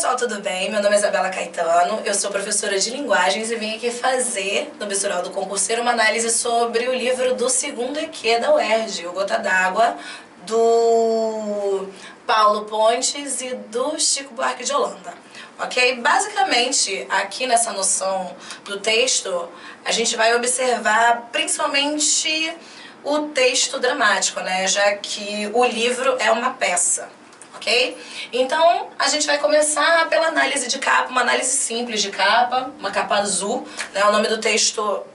pessoal, tudo bem? Meu nome é Isabela Caetano, eu sou professora de linguagens e vim aqui fazer, no Bisural do Concurseiro, uma análise sobre o livro do segundo EQ da UERJ, O Gota d'Água, do Paulo Pontes e do Chico Buarque de Holanda. Ok? Basicamente, aqui nessa noção do texto, a gente vai observar principalmente o texto dramático, né? Já que o livro é uma peça. Ok? Então, a gente vai começar pela análise de capa, uma análise simples de capa, uma capa azul, né? O nome do texto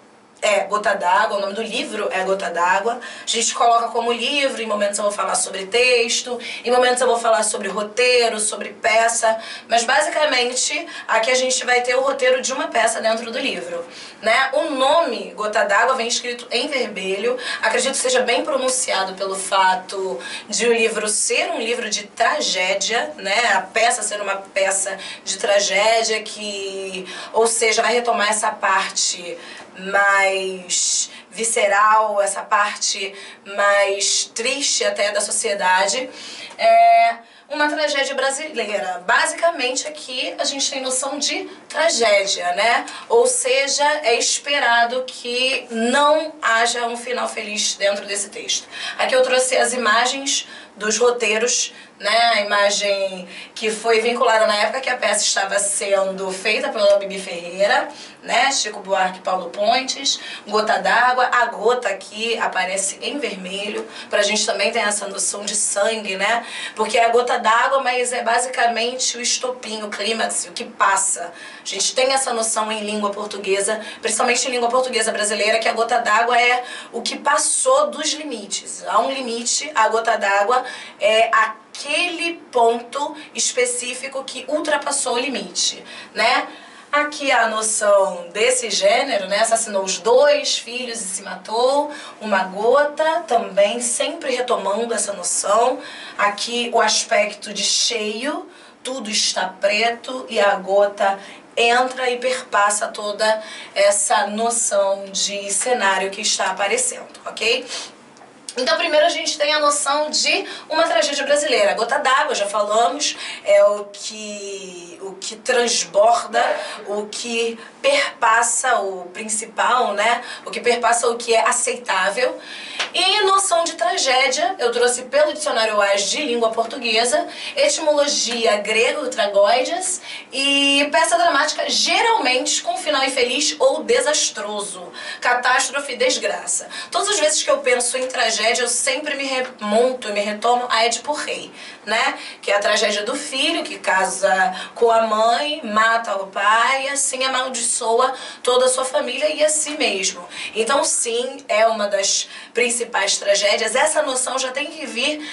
é Gota d'Água, o nome do livro é Gota d'Água. A gente coloca como livro, em momentos eu vou falar sobre texto, em momentos eu vou falar sobre roteiro, sobre peça, mas basicamente aqui a gente vai ter o roteiro de uma peça dentro do livro, né? O nome Gota d'Água vem escrito em vermelho, acredito que seja bem pronunciado pelo fato de o livro ser um livro de tragédia, né? A peça ser uma peça de tragédia que, ou seja, vai retomar essa parte mais visceral, essa parte mais triste até da sociedade. É uma tragédia brasileira. Basicamente aqui a gente tem noção de tragédia, né? Ou seja, é esperado que não haja um final feliz dentro desse texto. Aqui eu trouxe as imagens dos roteiros, né? A imagem que foi vinculada na época que a peça estava sendo feita pela Bibi Ferreira, né? Chico Buarque e Paulo Pontes, Gota d'Água. A gota aqui aparece em vermelho, pra gente também ter essa noção de sangue, né? Porque é a gota d'água, mas é basicamente o estopim, o clímax, o que passa. A gente tem essa noção em língua portuguesa, principalmente em língua portuguesa brasileira, que a gota d'água é o que passou dos limites. Há um limite, a gota d'água é aquele ponto específico que ultrapassou o limite, né? Aqui a noção desse gênero, né? Assassinou os 2 filhos e se matou. Uma gota, também sempre retomando essa noção. Aqui o aspecto de cheio, tudo está preto e a gota entra e perpassa toda essa noção de cenário que está aparecendo, ok? Então, primeiro a gente tem a noção de uma tragédia brasileira. A gota d'água, já falamos, é o que transborda, o que perpassa o principal, né? O que perpassa o que é aceitável. E noção de tragédia, eu trouxe pelo dicionário UAS de língua portuguesa, etimologia grego, tragóides, e peça dramática geralmente com final infeliz ou desastroso, catástrofe e desgraça. Todas as vezes que eu penso em tragédia, eu sempre me remonto e me retomo a Édipo Rei, né? Que é a tragédia do filho que casa com a mãe, mata o pai e assim amaldiçoa toda a sua família e a si mesmo. Então sim, é uma das principais tragédias. Essa noção já tem que vir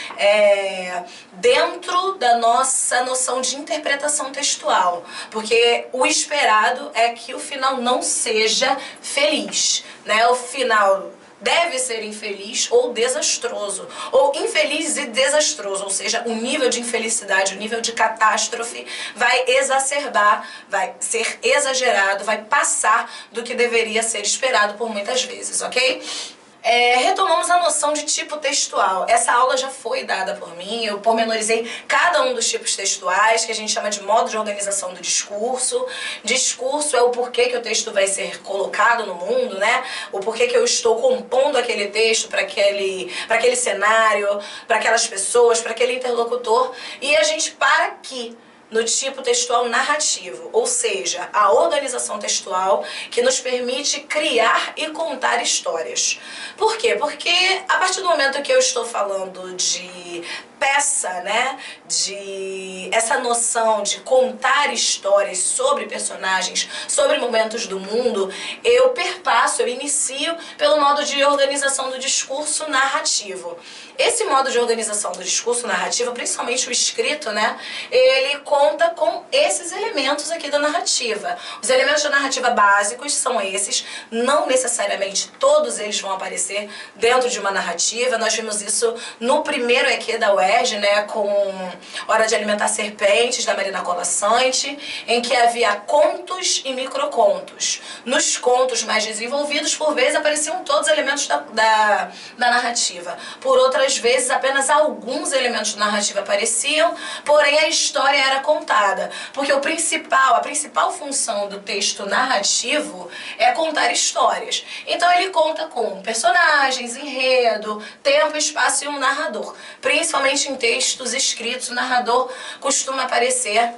dentro da nossa noção de interpretação textual, porque o esperado é que o final não seja feliz, né? O final deve ser infeliz ou desastroso, ou infeliz e desastroso, ou seja, o nível de infelicidade, o nível de catástrofe vai exacerbar, vai ser exagerado, vai passar do que deveria ser esperado por muitas vezes, ok? Retomamos a noção de tipo textual. Essa aula já foi dada por mim, eu pormenorizei cada um dos tipos textuais, que a gente chama de modo de organização do discurso. Discurso é o porquê que o texto vai ser colocado no mundo, né? O porquê que eu estou compondo aquele texto para aquele cenário, para aquelas pessoas, para aquele interlocutor. E a gente para aqui no tipo textual narrativo, ou seja, a organização textual que nos permite criar e contar histórias. Por quê? Porque a partir do momento que eu estou falando de peça, né, de essa noção de contar histórias sobre personagens, sobre momentos do mundo, eu perpasso, eu inicio pelo modo de organização do discurso narrativo. Esse modo de organização do discurso narrativo, principalmente o escrito, né, ele conta com esses elementos aqui da narrativa. Os elementos da narrativa básicos são esses, não necessariamente todos eles vão aparecer dentro de uma narrativa. Nós vimos isso no primeiro EQ da UERJ, UERJ, né, com Hora de Alimentar Serpentes, da Marina Colasanti, em que havia contos e microcontos. Nos contos mais desenvolvidos, por vezes, apareciam todos os elementos da narrativa. Por outras vezes, apenas alguns elementos da narrativa apareciam, porém a história era contada. Porque a principal função do texto narrativo é contar histórias. Então ele conta com personagens, enredo, tempo, espaço e um narrador. Principalmente em textos escritos, o narrador costuma aparecer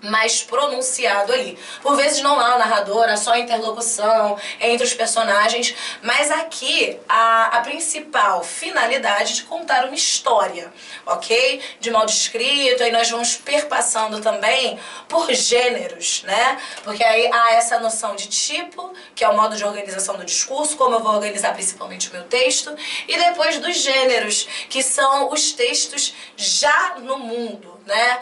mais pronunciado ali. Por vezes não há o narrador, há só a interlocução entre os personagens, mas aqui a principal finalidade de contar uma história, ok? De modo escrito, aí nós vamos perpassando também por gêneros, né? Porque aí há essa noção de tipo, que é o modo de organização do discurso, como eu vou organizar principalmente o meu texto, e depois dos gêneros, que são os textos já no mundo, né?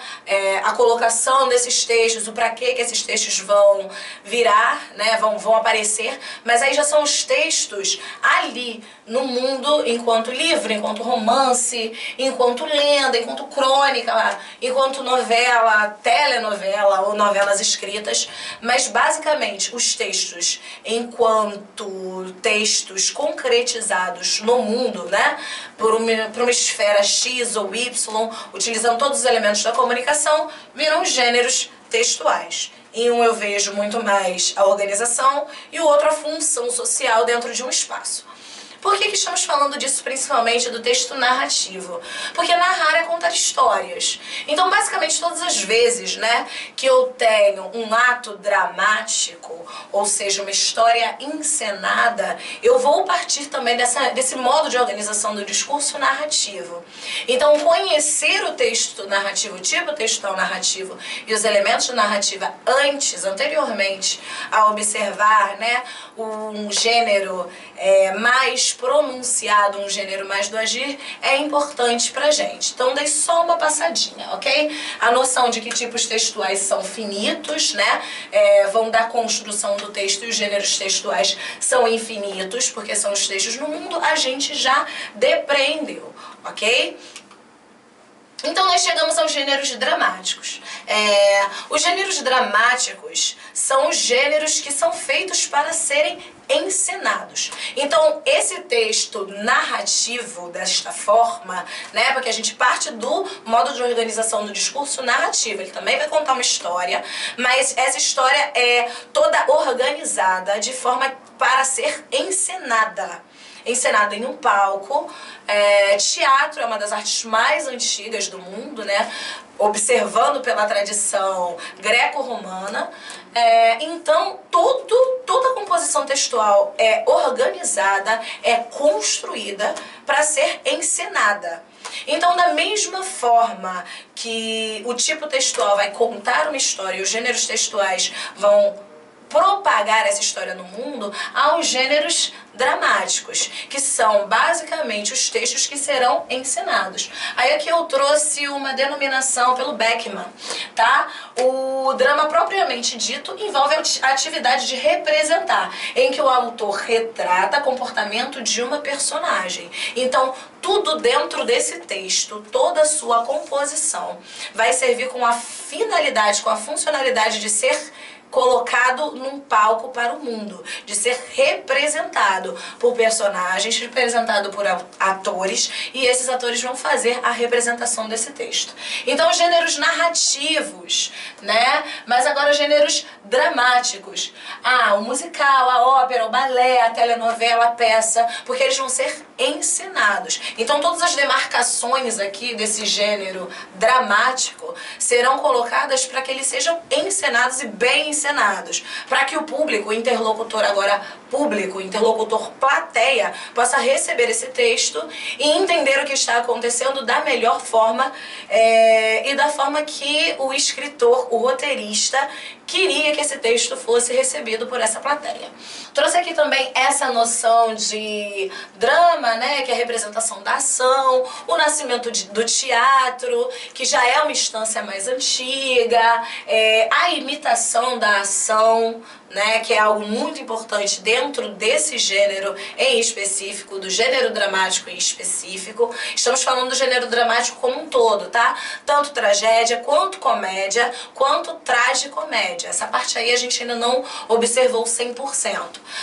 A colocação desses textos, o para que esses textos vão virar, né? Vão aparecer, mas aí já são os textos ali no mundo enquanto livro, enquanto romance, enquanto lenda, enquanto crônica, enquanto novela, telenovela ou novelas escritas, mas basicamente os textos enquanto textos concretizados no mundo, né? Por uma esfera X ou Y, utilizando todos os elementos da comunicação, viram gêneros textuais. Em um eu vejo muito mais a organização e o outro a função social dentro de um espaço. Por que estamos falando disso principalmente do texto narrativo? Porque narrar é contar histórias. Então, basicamente, todas as vezes, né, que eu tenho um ato dramático, ou seja, uma história encenada, eu vou partir também desse modo de organização do discurso narrativo. Então, conhecer o texto narrativo, o tipo textual narrativo e os elementos de narrativa anteriormente, a observar, né, um gênero mais pronunciado, um gênero mais do agir, é importante pra gente. Então dei só uma passadinha, ok? A noção de que tipos textuais são finitos, né? Vão dar construção do texto, e os gêneros textuais são infinitos, porque são os textos no mundo, a gente já depreendeu, ok? Então nós chegamos aos gêneros dramáticos. Os gêneros dramáticos são os gêneros que são feitos para serem encenados. Então esse texto narrativo desta forma, né, porque a gente parte do modo de organização do discurso narrativo, ele também vai contar uma história, mas essa história é toda organizada de forma para ser encenada. Encenado em um palco. Teatro é uma das artes mais antigas do mundo, né? Observando pela tradição greco-romana. Então, toda a composição textual é organizada, é construída para ser encenada. Então, da mesma forma que o tipo textual vai contar uma história e os gêneros textuais vão propagar essa história no mundo, há os gêneros dramáticos, que são basicamente os textos que serão encenados. Aí aqui eu trouxe uma denominação pelo Beckman, tá? O drama propriamente dito envolve a atividade de representar, em que o autor retrata o comportamento de uma personagem. Então, tudo dentro desse texto, toda a sua composição, vai servir com a finalidade, com a funcionalidade de ser colocado num palco para o mundo, de ser representado por personagens, representado por atores, e esses atores vão fazer a representação desse texto. Então, gêneros narrativos, né? Mas agora gêneros dramáticos. O musical, a ópera, o balé, a telenovela, a peça, porque eles vão ser ensinados. Então, todas as demarcações aqui desse gênero dramático serão colocadas para que eles sejam encenados e bem encenados, para que o público, o interlocutor agora público, interlocutor plateia, possa receber esse texto e entender o que está acontecendo da melhor forma e da forma que o escritor, o roteirista, queria que esse texto fosse recebido por essa plateia. Trouxe aqui também essa noção de drama, né, que é a representação da ação, o nascimento do teatro, que já é uma instância mais antiga, a imitação da ação, né, que é algo muito importante dentro desse gênero em específico, do gênero dramático em específico. Estamos falando do gênero dramático como um todo, tá? Tanto tragédia, quanto comédia, quanto tragicomédia. Essa parte aí a gente ainda não observou 100%.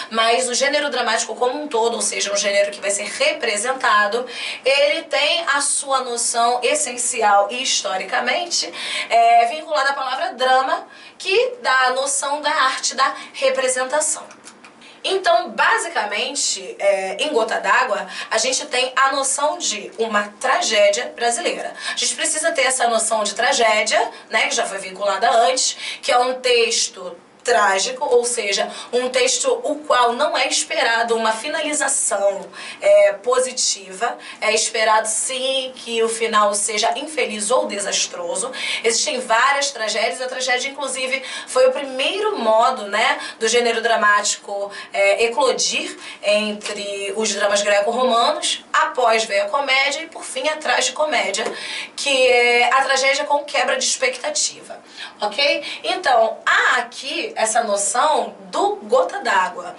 Mas o gênero dramático como um todo, ou seja, um gênero que vai ser representado, ele tem a sua noção essencial e historicamente vinculada à palavra drama, que dá a noção da arte da representação. Então, basicamente, em Gota d'Água, a gente tem a noção de uma tragédia brasileira. A gente precisa ter essa noção de tragédia, né, que já foi vinculada antes, que é um texto trágico, ou seja, um texto o qual não é esperado uma finalização positiva, é esperado sim que o final seja infeliz ou desastroso. Existem várias tragédias, a tragédia inclusive foi o primeiro modo, né, do gênero dramático eclodir entre os dramas greco-romanos, após veio a comédia e por fim a tragicomédia, que é a tragédia com quebra de expectativa, ok? Então, há aqui essa noção do Gota d'Água.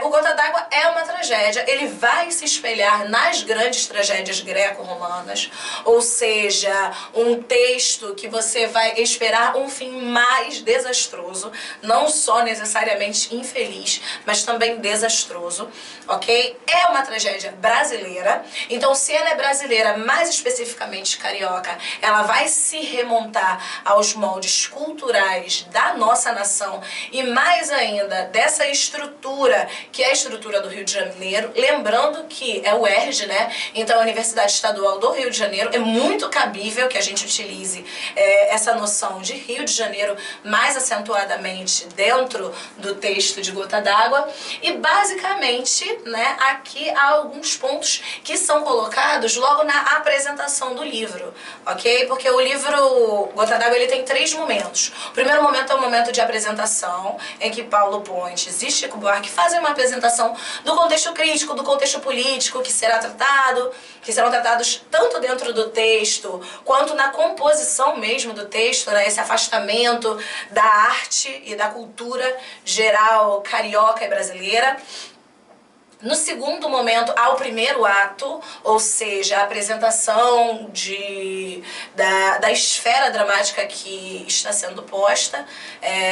O Gota d'Água é uma tragédia, ele vai se espelhar nas grandes tragédias greco-romanas, ou seja, um texto que você vai esperar um fim mais desastroso, não só necessariamente infeliz, mas também desastroso, ok? É uma tragédia brasileira, então se ela é brasileira, mais especificamente carioca, ela vai se remontar aos moldes culturais da nossa nação e mais ainda dessa estrutura, que é a estrutura do Rio de Janeiro, lembrando que é o UERJ, né? Então a Universidade Estadual do Rio de Janeiro, é muito cabível que a gente utilize essa noção de Rio de Janeiro mais acentuadamente dentro do texto de Gota d'Água e basicamente, né, aqui há alguns pontos que são colocados logo na apresentação do livro, ok? Porque o livro Gota d'Água ele tem 3 momentos. O primeiro momento é o momento de apresentação, em que Paulo Pontes e Chico Buarque fazem uma apresentação do contexto crítico, do contexto político que serão tratados tanto dentro do texto quanto na composição mesmo do texto, né? Esse afastamento da arte e da cultura geral carioca e brasileira. No segundo momento, há o primeiro ato, ou seja, a apresentação da esfera dramática que está sendo posta.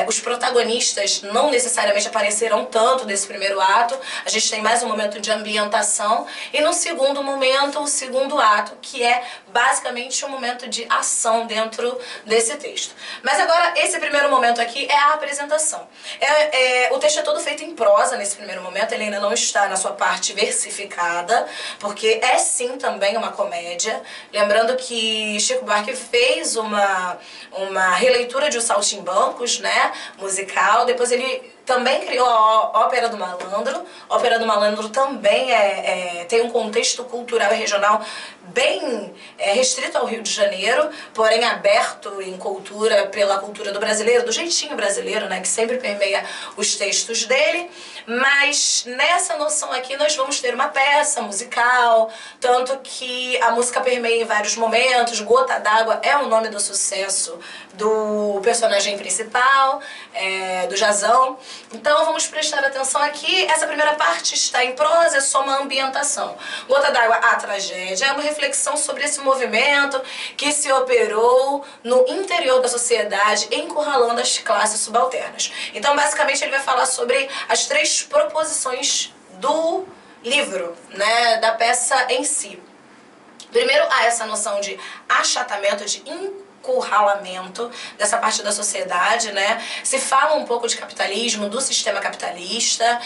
Os protagonistas não necessariamente aparecerão tanto nesse primeiro ato, a gente tem mais um momento de ambientação. E no segundo momento, o segundo ato, que é basicamente um momento de ação dentro desse texto. Mas agora, esse primeiro momento aqui é a apresentação. O texto é todo feito em prosa nesse primeiro momento, ele ainda não está na sua parte versificada, porque é sim também uma comédia. Lembrando que Chico Buarque fez uma releitura de Os Saltimbancos, né, musical, depois ele também criou a Ópera do Malandro. A Ópera do Malandro também tem um contexto cultural e regional bem restrito ao Rio de Janeiro, porém aberto em cultura pela cultura do brasileiro, do jeitinho brasileiro, né, que sempre permeia os textos dele. Mas nessa noção aqui nós vamos ter uma peça musical, tanto que a música permeia em vários momentos. Gota d'Água é o nome do sucesso do personagem principal, do Jazão. Então vamos prestar atenção aqui. Essa primeira parte está em prosa, é só uma ambientação. Gota d'Água, a tragédia, é uma reflexão sobre esse movimento que se operou no interior da sociedade, encurralando as classes subalternas. Então basicamente ele vai falar sobre as 3 proposições do livro, né, da peça em si. Primeiro há essa noção de achatamento, de encurralamento dessa parte da sociedade, né? Se fala um pouco de capitalismo, do sistema capitalista,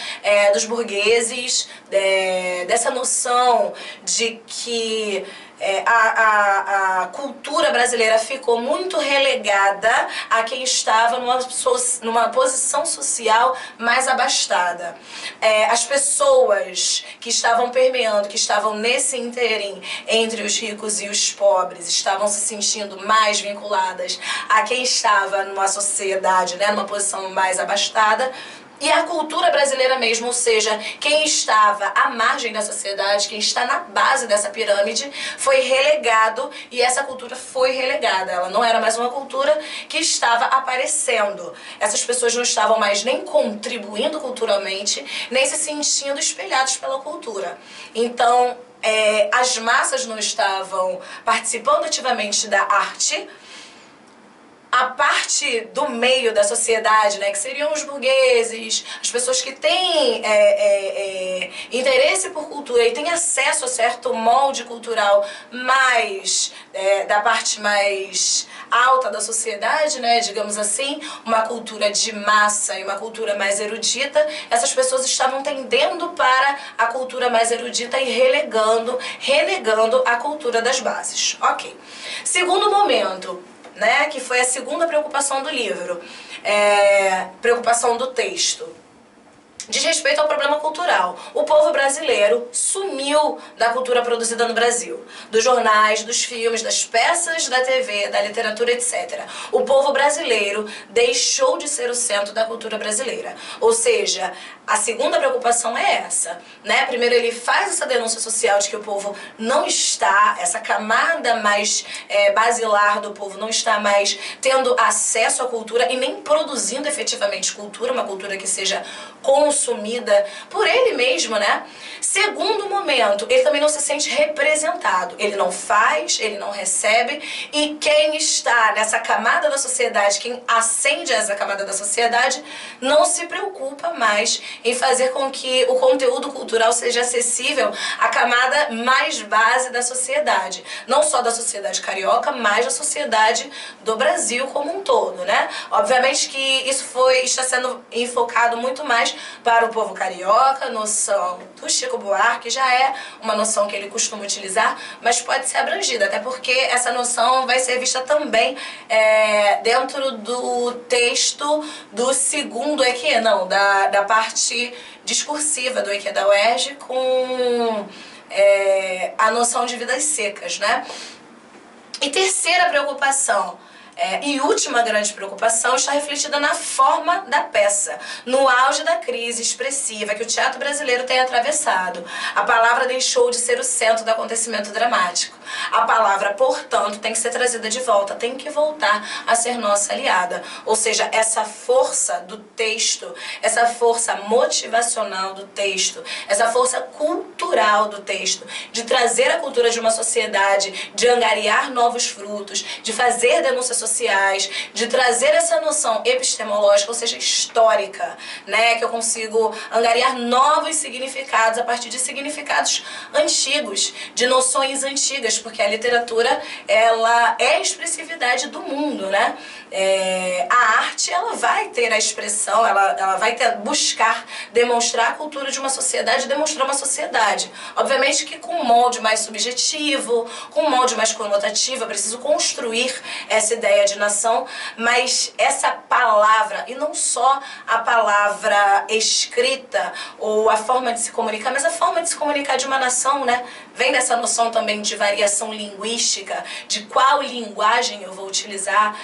dos burgueses, dessa noção de que a cultura brasileira ficou muito relegada a quem estava numa posição social mais abastada. As pessoas que estavam permeando, que estavam nesse ínterim entre os ricos e os pobres, estavam se sentindo mais vinculadas a quem estava numa sociedade, né, numa posição mais abastada. E a cultura brasileira mesmo, ou seja, quem estava à margem da sociedade, quem está na base dessa pirâmide, foi relegado e essa cultura foi relegada. Ela não era mais uma cultura que estava aparecendo. Essas pessoas não estavam mais nem contribuindo culturalmente, nem se sentindo espelhados pela cultura. Então, as massas não estavam participando ativamente da arte. A parte do meio da sociedade, né, que seriam os burgueses, as pessoas que têm interesse por cultura e têm acesso a certo molde cultural mais da parte mais alta da sociedade, né, digamos assim, uma cultura de massa e uma cultura mais erudita, essas pessoas estavam tendendo para a cultura mais erudita e renegando a cultura das bases. Ok. Segundo momento, né, que foi a segunda preocupação do livro, preocupação do texto. Diz respeito ao problema cultural. O povo brasileiro sumiu da cultura produzida no Brasil. Dos jornais, dos filmes, das peças da TV, da literatura, etc. O povo brasileiro deixou de ser o centro da cultura brasileira. Ou seja, a segunda preocupação é essa, né? Primeiro ele faz essa denúncia social de que o povo não está, essa camada mais basilar do povo não está mais tendo acesso à cultura e nem produzindo efetivamente cultura, uma cultura que seja consumida por ele mesmo, né? Segundo momento, ele também não se sente representado. Ele não faz, ele não recebe, e quem está nessa camada da sociedade, quem ascende a essa camada da sociedade, não se preocupa mais em fazer com que o conteúdo cultural seja acessível à camada mais base da sociedade. Não só da sociedade carioca, mas da sociedade do Brasil como um todo, né? Obviamente que isso está sendo enfocado muito mais para o povo carioca, noção do Chico Buarque, já é uma noção que ele costuma utilizar, mas pode ser abrangida, até porque essa noção vai ser vista também dentro do texto do segundo EQ, não, da parte discursiva do EQ da UERJ, com a noção de vidas secas, né? E terceira preocupação, e última grande preocupação, está refletida na forma da peça, no auge da crise expressiva que o teatro brasileiro tem atravessado. A palavra deixou de ser o centro do acontecimento dramático. A palavra, portanto, tem que ser trazida de volta, tem que voltar a ser nossa aliada. Ou seja, essa força do texto, essa força motivacional do texto, essa força cultural do texto, de trazer a cultura de uma sociedade, de angariar novos frutos, de fazer denúncias sociais, de trazer essa noção epistemológica, ou seja, histórica, né, que eu consigo angariar novos significados a partir de significados antigos, de noções antigas, porque a literatura, ela é a expressividade do mundo, né? A arte, ela vai ter a expressão, ela vai buscar demonstrar a cultura de uma sociedade, demonstrar uma sociedade. Obviamente que com um molde mais subjetivo, com um molde mais conotativo, eu preciso construir essa ideia de nação, mas essa palavra, e não só a palavra escrita ou a forma de se comunicar, mas a forma de se comunicar de uma nação, né? Vem dessa noção também de variação linguística, de qual linguagem eu vou utilizar,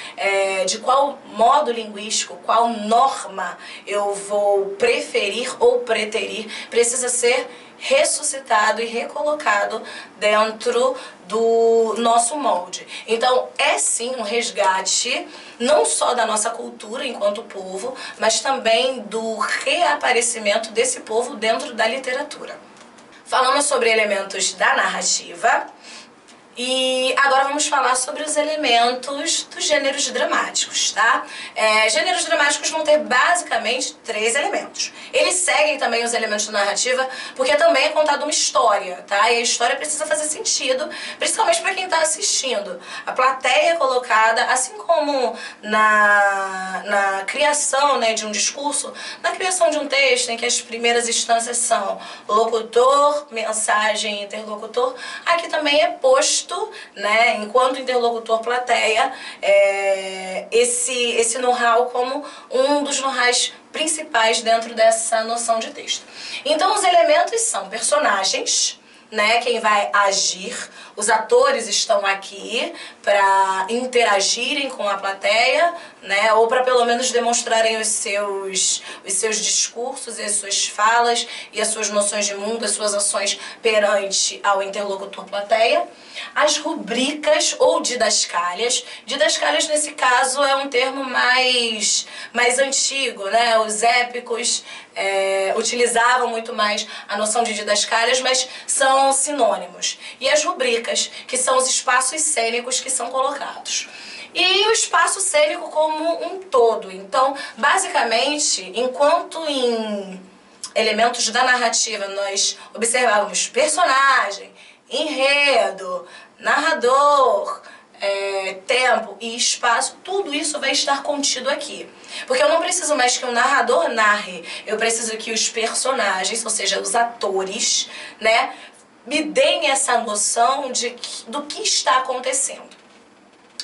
de qual modo linguístico, qual norma eu vou preferir ou preterir, precisa ser ressuscitado e recolocado dentro do nosso molde. Então, é sim um resgate, não só da nossa cultura enquanto povo, mas também do reaparecimento desse povo dentro da literatura. Falamos sobre elementos da narrativa e agora vamos falar sobre os elementos dos gêneros dramáticos, tá? Gêneros dramáticos vão ter basicamente 3 elementos. Eles seguem também os elementos da narrativa porque também é contada uma história, tá? E a história precisa fazer sentido, principalmente para quem está assistindo. A plateia é colocada, assim como na criação, né, de um discurso, na criação de um texto, em que as primeiras instâncias são locutor, mensagem, interlocutor, aqui também é posto, né, enquanto interlocutor plateia, esse know-how como um dos know-hows principais dentro dessa noção de texto. Então os elementos são personagens, né, quem vai agir, os atores estão aqui para interagirem com a plateia, né? Ou para pelo menos demonstrarem os seus discursos e as suas falas e as suas noções de mundo, as suas ações perante ao interlocutor plateia. As rubricas ou didascálias. Didascálias, nesse caso, é um termo mais antigo, né? Os épicos utilizavam muito mais a noção de didascálias, mas são sinônimos. E as rubricas, que são os espaços cênicos que são colocados. E o espaço cênico como um todo. Então, basicamente, enquanto em elementos da narrativa nós observávamos personagem, enredo, narrador, tempo e espaço, tudo isso vai estar contido aqui. Porque eu não preciso mais que o narrador narre, eu preciso que os personagens, ou seja, os atores, né, me deem essa noção do que está acontecendo.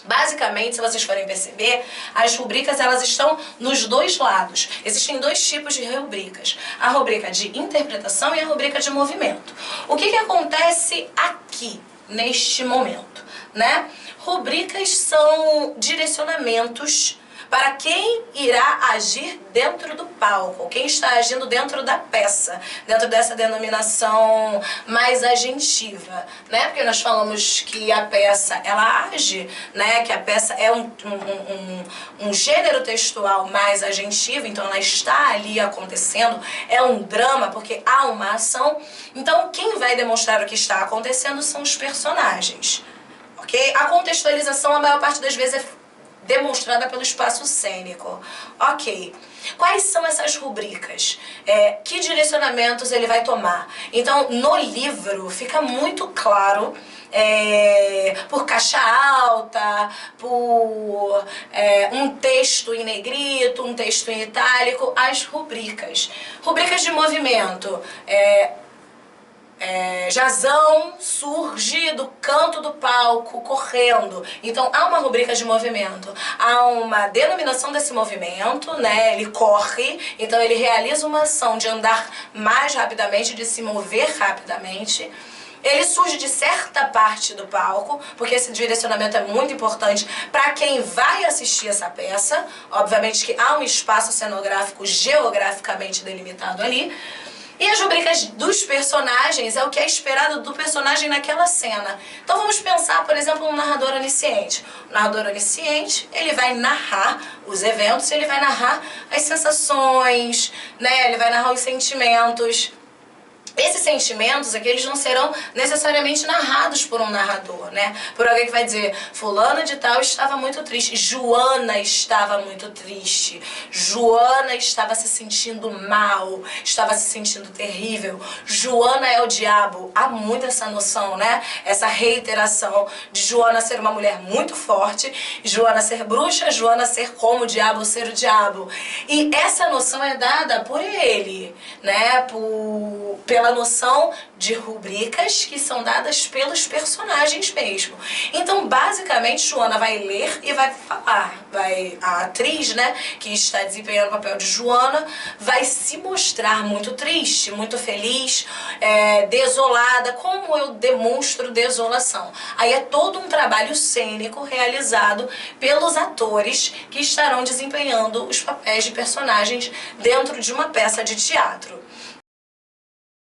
Basicamente, se vocês forem perceber, as rubricas elas estão nos dois lados. Existem dois tipos de rubricas. A rubrica de interpretação e a rubrica de movimento. O que acontece aqui, neste momento, né? Rubricas são direcionamentos para quem irá agir dentro do palco, quem está agindo dentro da peça, dentro dessa denominação mais agentiva, né? Porque nós falamos que a peça, ela age, né? Que a peça é um gênero textual mais agentivo, então ela está ali acontecendo, é um drama, porque há uma ação. Então, quem vai demonstrar o que está acontecendo são os personagens, ok? A contextualização, a maior parte das vezes, é demonstrada pelo espaço cênico. Ok. Quais são essas rubricas? Que direcionamentos ele vai tomar? Então, no livro fica muito claro, por caixa alta, por um texto em negrito, um texto em itálico, as rubricas. Rubricas de movimento. Jazão surge do canto do palco, correndo. Então, há uma rubrica de movimento. Há uma denominação desse movimento, né? Ele corre, então ele realiza uma ação de andar mais rapidamente, de se mover rapidamente. Ele surge de certa parte do palco, porque esse direcionamento é muito importante para quem vai assistir essa peça. Obviamente que há um espaço cenográfico geograficamente delimitado ali. E as rubricas dos personagens é o que é esperado do personagem naquela cena. Então vamos pensar, por exemplo, um narrador onisciente. O narrador onisciente, ele vai narrar os eventos, ele vai narrar as sensações, né? Ele vai narrar os sentimentos. Esses sentimentos aqui, eles não serão necessariamente narrados por um narrador, né? Por alguém que vai dizer, fulano de tal estava muito triste, Joana estava muito triste, Joana estava se sentindo mal, estava se sentindo terrível, Joana é o diabo. Há muito essa noção, né? Essa reiteração de Joana ser uma mulher muito forte, Joana ser bruxa, Joana ser como o diabo, ser o diabo. E essa noção é dada por ele, né? Pela noção de rubricas que são dadas pelos personagens mesmo. Então, basicamente, Joana vai ler e vai falar. A atriz, né, que está desempenhando o papel de Joana, vai se mostrar muito triste, muito feliz, desolada. Como eu demonstro desolação? Aí é todo um trabalho cênico realizado pelos atores que estarão desempenhando os papéis de personagens dentro de uma peça de teatro.